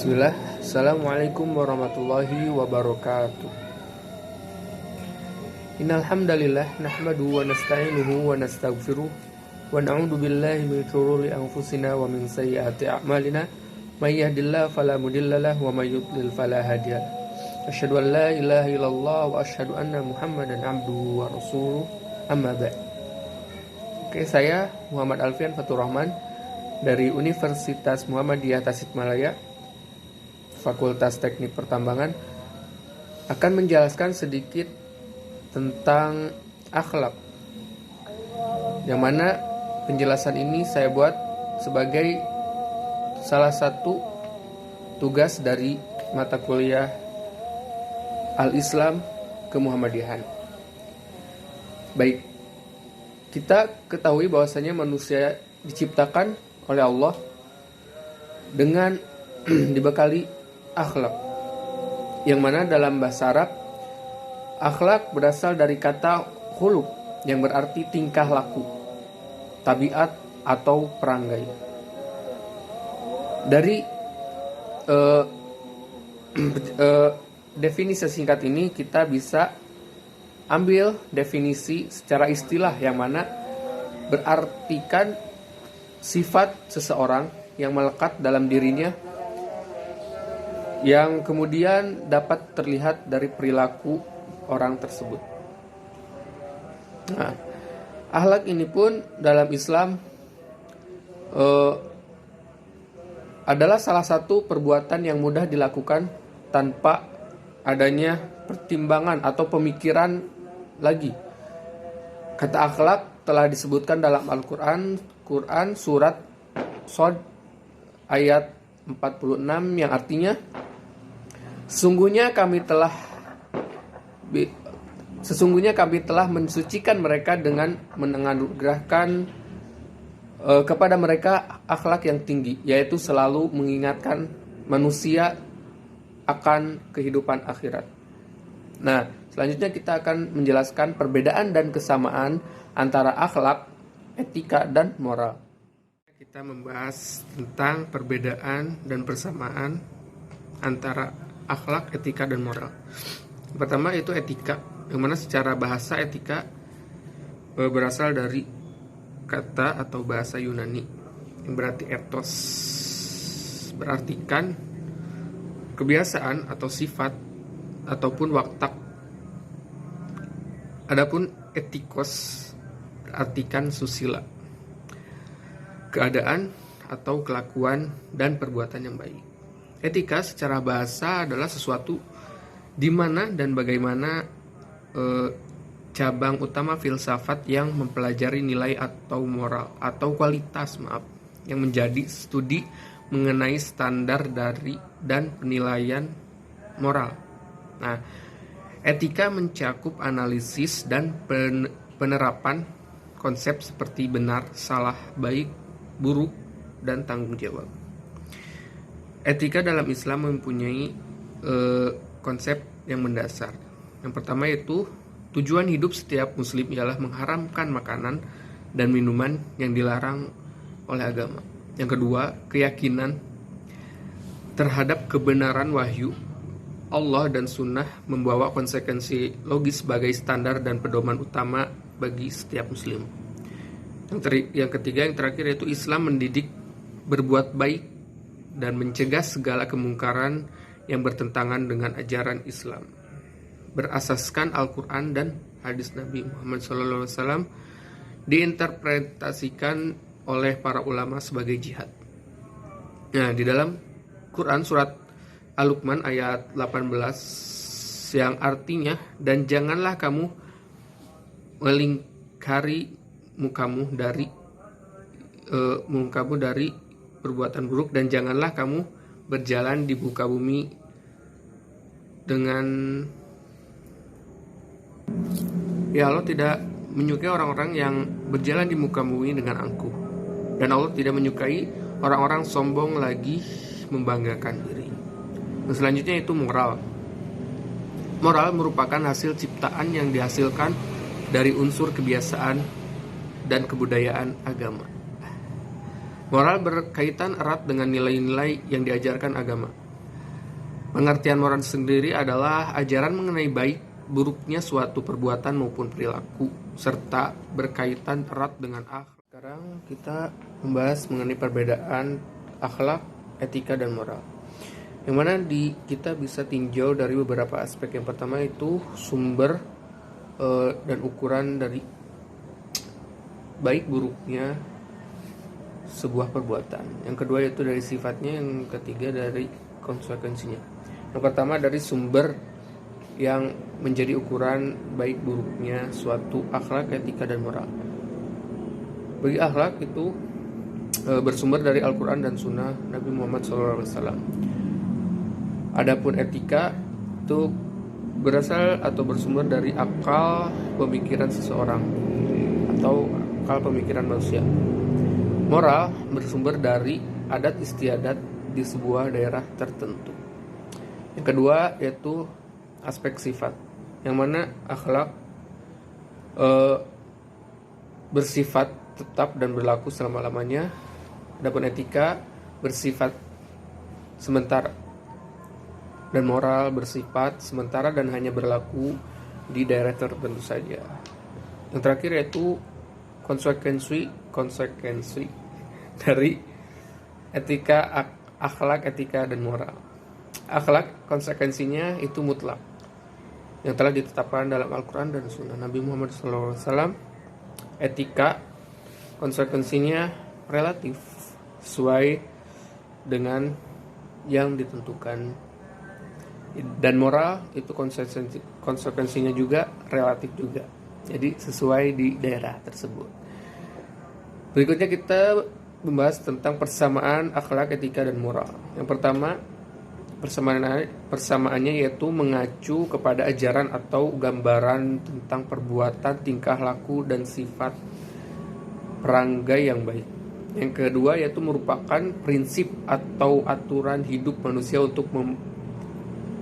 Bismillah. Assalamualaikum warahmatullahi wabarakatuh. Innal hamdalillah nahmaduhu wa nasta'inuhu wa nastaghfiruh wa na'udzu billahi min shururi anfusina wa min sayyiati a'malina may yahdihillahu fala mudhillalah wa may yudlil fala hadiyalah. Asyhadu an la ilaha illallah wa asyhadu anna Muhammadan abduhu wa rasuluh. Amma ba'd. Oke, saya Muhammad Alfian Fatur Rahman dari Universitas Muhammadiyah Tasikmalaya, Fakultas Teknik Pertambangan, akan menjelaskan sedikit tentang akhlak, yang mana penjelasan ini saya buat sebagai salah satu tugas dari mata kuliah Al-Islam Kemuhammadiyahan. Baik, kita ketahui bahwasanya manusia diciptakan oleh Allah dengan dibekali akhlak, yang mana dalam bahasa Arab akhlak berasal dari kata khuluq yang berarti tingkah laku, tabiat atau perangai. Dari definisi singkat ini kita bisa ambil definisi secara istilah, yang mana berartikan sifat seseorang yang melekat dalam dirinya yang kemudian dapat terlihat dari perilaku orang tersebut. Nah, akhlak ini pun dalam Islam adalah salah satu perbuatan yang mudah dilakukan tanpa adanya pertimbangan atau pemikiran lagi. Kata akhlak telah disebutkan dalam Al-Quran, surat Shad ayat 46, yang artinya Sesungguhnya kami telah mensucikan mereka dengan menganugerahkan kepada mereka akhlak yang tinggi, yaitu selalu mengingatkan manusia akan kehidupan akhirat. Nah, selanjutnya kita akan menjelaskan perbedaan dan kesamaan antara akhlak, etika, dan moral. Kita membahas tentang perbedaan dan persamaan antara akhlak, etika, dan moral. Pertama itu etika, yang mana secara bahasa etika berasal dari kata atau bahasa Yunani yang berarti ethos, berartikan kebiasaan atau sifat ataupun watak. Adapun etikos berartikan susila, keadaan atau kelakuan dan perbuatan yang baik. Etika secara bahasa adalah sesuatu di mana dan bagaimana cabang utama filsafat yang mempelajari nilai atau moral atau kualitas yang menjadi studi mengenai standar dari dan penilaian moral. Nah, etika mencakup analisis dan penerapan konsep seperti benar, salah, baik, buruk, dan tanggung jawab. Etika dalam Islam mempunyai konsep yang mendasar. Yang pertama yaitu tujuan hidup setiap muslim ialah mengharamkan makanan dan minuman yang dilarang oleh agama. Yang kedua, keyakinan terhadap kebenaran wahyu Allah dan sunnah membawa konsekuensi logis sebagai standar dan pedoman utama bagi setiap muslim. Yang ketiga, yang terakhir yaitu Islam mendidik berbuat baik dan mencegah segala kemungkaran yang bertentangan dengan ajaran Islam, berasaskan Al-Quran dan hadis Nabi Muhammad SAW, diinterpretasikan oleh para ulama sebagai jihad. Nah, di dalam Quran surat Al-Luqman ayat 18, yang artinya, dan janganlah kamu melingkari mukamu dari perbuatan buruk, dan janganlah kamu berjalan di muka bumi dengan Allah tidak menyukai orang-orang yang berjalan di muka bumi dengan angkuh, dan Allah tidak menyukai orang-orang sombong lagi membanggakan diri. Dan selanjutnya itu moral. Moral merupakan hasil ciptaan yang dihasilkan dari unsur kebiasaan dan kebudayaan agama. Moral berkaitan erat dengan nilai-nilai yang diajarkan agama. Pengertian moral sendiri adalah ajaran mengenai baik buruknya suatu perbuatan maupun perilaku, serta berkaitan erat dengan akhlak. Sekarang kita membahas mengenai perbedaan akhlak, etika, dan moral. Yang mana kita bisa tinjau dari beberapa aspek. Yang pertama itu sumber dan ukuran dari baik buruknya sebuah perbuatan. Yang kedua yaitu dari sifatnya. Yang ketiga dari konsekuensinya. Yang pertama dari sumber yang menjadi ukuran baik buruknya suatu akhlak, etika, dan moral. Bagi akhlak itu bersumber dari Al-Quran dan Sunnah Nabi Muhammad SAW. Adapun etika itu berasal atau bersumber dari akal pemikiran seseorang atau akal pemikiran manusia. Moral bersumber dari adat istiadat di sebuah daerah tertentu. Yang kedua yaitu aspek sifat, yang mana akhlak bersifat tetap dan berlaku selama-lamanya. Adapun etika bersifat sementara, dan moral bersifat sementara dan hanya berlaku di daerah tertentu saja. Yang terakhir yaitu konsekuensi dari etika, akhlak, etika, dan moral. Akhlak konsekuensinya itu mutlak yang telah ditetapkan dalam Al-Quran dan Sunnah Nabi Muhammad SAW. Etika konsekuensinya relatif sesuai dengan yang ditentukan, dan moral itu konsekuensinya juga relatif juga, jadi sesuai di daerah tersebut. Berikutnya kita membahas tentang persamaan akhlak, etika, dan moral. Yang pertama, persamaannya yaitu mengacu kepada ajaran atau gambaran tentang perbuatan, tingkah laku, dan sifat perangai yang baik. Yang kedua yaitu merupakan prinsip atau aturan hidup manusia untuk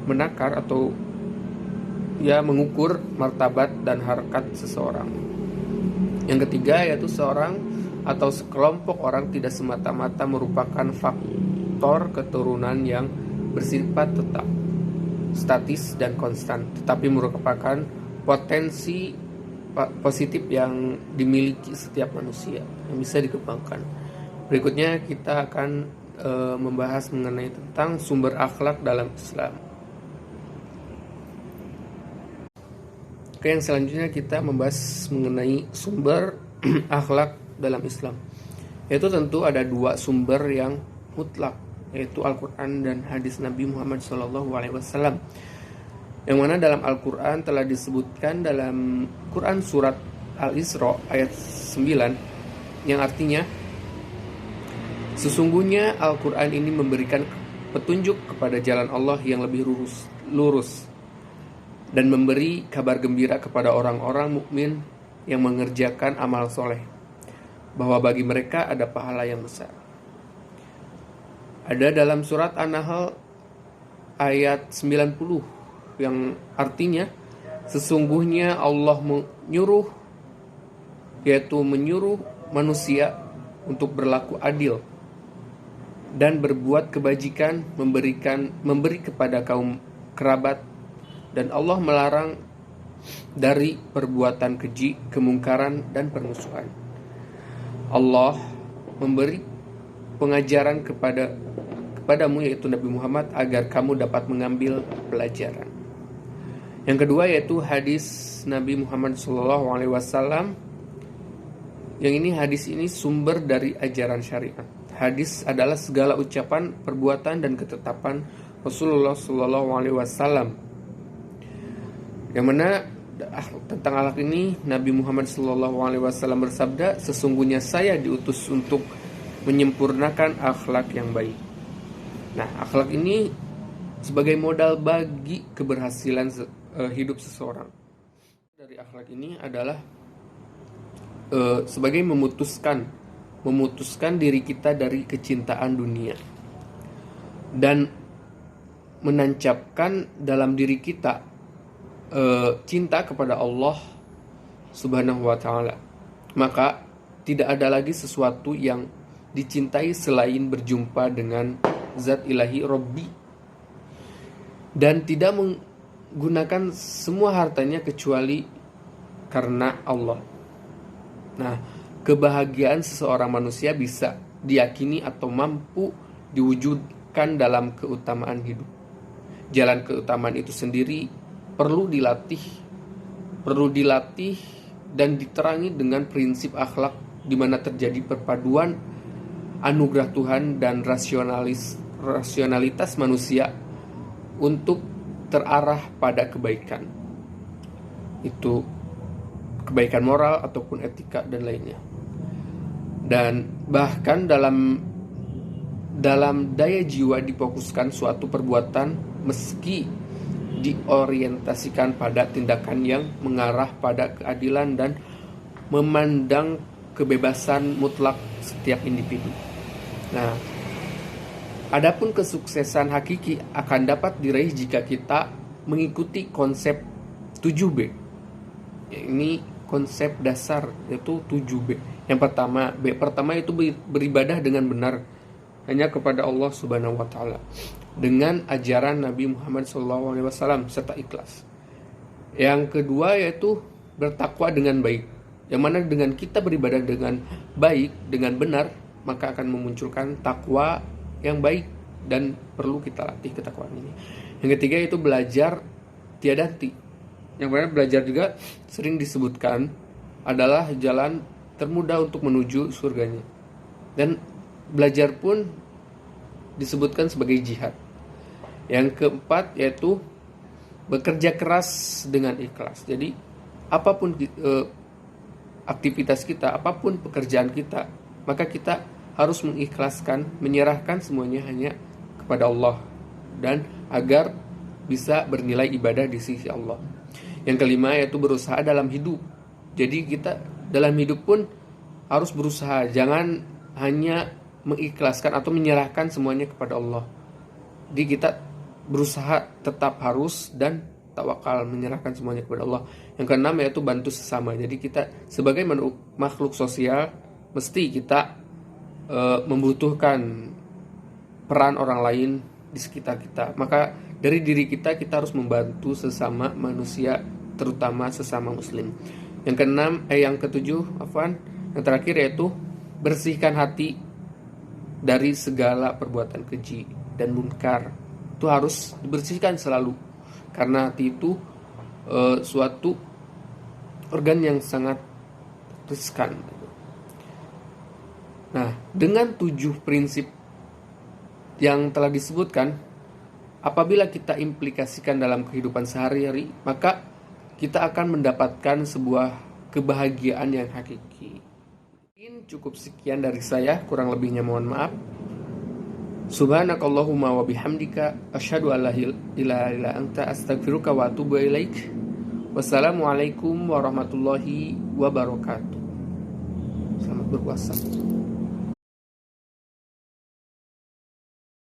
menakar atau mengukur martabat dan harkat seseorang. Yang ketiga yaitu seorang atau sekelompok orang tidak semata-mata merupakan faktor keturunan yang bersifat tetap, statis, dan konstan, tetapi merupakan potensi positif yang dimiliki setiap manusia yang bisa dikembangkan. Berikutnya kita akan membahas mengenai tentang sumber akhlak dalam Islam. Oke, yang selanjutnya kita membahas mengenai sumber akhlak dalam Islam. Yaitu tentu ada dua sumber yang mutlak, yaitu Al-Quran dan hadis Nabi Muhammad SAW. Yang mana dalam Al-Quran telah disebutkan dalam Quran surat Al-Isra ayat 9, yang artinya, sesungguhnya Al-Quran ini memberikan petunjuk kepada jalan Allah yang lebih lurus dan memberi kabar gembira kepada orang-orang mukmin yang mengerjakan amal soleh, bahwa bagi mereka ada pahala yang besar. Ada dalam surat An-Nahl ayat 90 yang artinya, sesungguhnya Allah menyuruh manusia untuk berlaku adil dan berbuat kebajikan, memberi kepada kaum kerabat, dan Allah melarang dari perbuatan keji, kemungkaran, dan permusuhan. Allah memberi pengajaran kepadamu yaitu Nabi Muhammad agar kamu dapat mengambil pelajaran. Yang kedua yaitu hadis Nabi Muhammad SAW. Yang ini hadis ini sumber dari ajaran syariat. Hadis adalah segala ucapan, perbuatan, dan ketetapan Rasulullah SAW. Yang mana tentang akhlak ini Nabi Muhammad SAW bersabda, sesungguhnya saya diutus untuk menyempurnakan akhlak yang baik. Nah, akhlak ini sebagai modal bagi keberhasilan hidup seseorang. Dari akhlak ini adalah sebagai memutuskan diri kita dari kecintaan dunia dan menancapkan dalam diri kita cinta kepada Allah Subhanahu wa ta'ala. Maka tidak ada lagi sesuatu yang dicintai selain berjumpa dengan Zat Ilahi Robbi. dan tidak menggunakan semua hartanya kecuali karena Allah. Nah, kebahagiaan seseorang manusia bisa diyakini atau mampu diwujudkan dalam keutamaan hidup. Jalan keutamaan itu sendiri perlu dilatih dan diterangi dengan prinsip akhlak di mana terjadi perpaduan anugerah Tuhan dan rasionalitas manusia untuk terarah pada kebaikan. Itu kebaikan moral ataupun etika dan lainnya. Dan bahkan dalam daya jiwa difokuskan suatu perbuatan meski diorientasikan pada tindakan yang mengarah pada keadilan dan memandang kebebasan mutlak setiap individu. Nah, adapun kesuksesan hakiki akan dapat diraih jika kita mengikuti konsep 7B. Ini konsep dasar, yaitu 7B. Yang pertama, B pertama itu beribadah dengan benar hanya kepada Allah Subhanahu wa taala dengan ajaran Nabi Muhammad SAW serta ikhlas. Yang kedua yaitu bertakwa dengan baik. Yang mana dengan kita beribadah dengan baik, dengan benar, maka akan memunculkan takwa yang baik dan perlu kita latih ketakwaan ini. Yang ketiga yaitu belajar tiada henti. Yang mana belajar juga sering disebutkan adalah jalan termudah untuk menuju surganya. Dan belajar pun disebutkan sebagai jihad. Yang keempat yaitu bekerja keras dengan ikhlas. Jadi apapun aktivitas kita, apapun pekerjaan kita, maka kita harus mengikhlaskan, menyerahkan semuanya hanya kepada Allah dan agar bisa bernilai ibadah di sisi Allah. Yang kelima yaitu berusaha dalam hidup. Jadi kita dalam hidup pun harus berusaha, jangan hanya mengikhlaskan atau menyerahkan semuanya kepada Allah. Jadi kita berusaha tetap harus dan tawakal, menyerahkan semuanya kepada Allah. Yang keenam yaitu bantu sesama. Jadi kita sebagai makhluk sosial mesti kita membutuhkan peran orang lain di sekitar kita. Maka dari diri kita harus membantu sesama manusia, terutama sesama muslim. Yang ketujuh, yang terakhir yaitu bersihkan hati dari segala perbuatan keji dan munkar. Itu harus dibersihkan selalu, karena hati itu suatu organ yang sangat riskan. Nah, dengan 7 prinsip yang telah disebutkan, apabila kita implikasikan dalam kehidupan sehari-hari, maka kita akan mendapatkan sebuah kebahagiaan yang hakiki. Mungkin cukup sekian dari saya, kurang lebihnya mohon maaf. Subhanakallahumma wa bihamdika asyhadu an la ilaha illa anta astaghfiruka wa atubu ilaik. Wassalamualaikum warahmatullahi wabarakatuh. Selamat berpuasa.